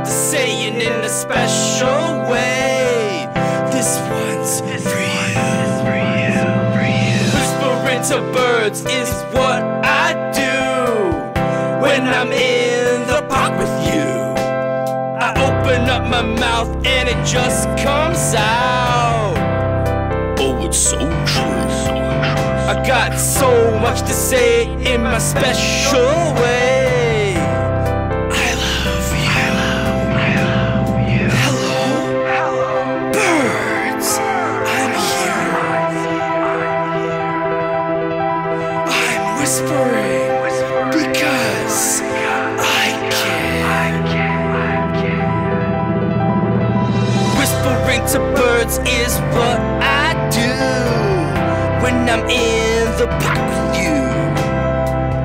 to say it in a special way. This one's for you. Whispering to birds is what I do when I'm in the park with you. I open up my mouth and it just comes out. Oh, it's so true. I got so much to say in my special way. I love you. Hello, birds. I'm here. I'm whispering because I can. Whispering to birds is what I do when I'm in the park with you.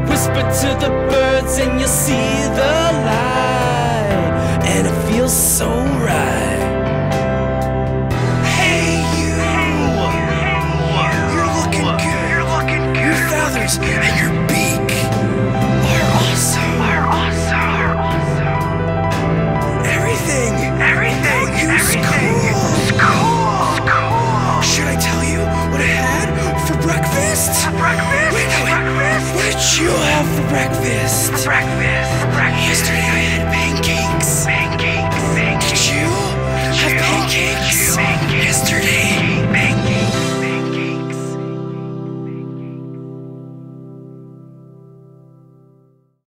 Whisper to the birds and you'll see the light, and it feels so right. Hey you, you're looking good. Your feathers and your beak are awesome. Everything is cool. Should I tell you what I had for breakfast? Wait, what did you have for breakfast?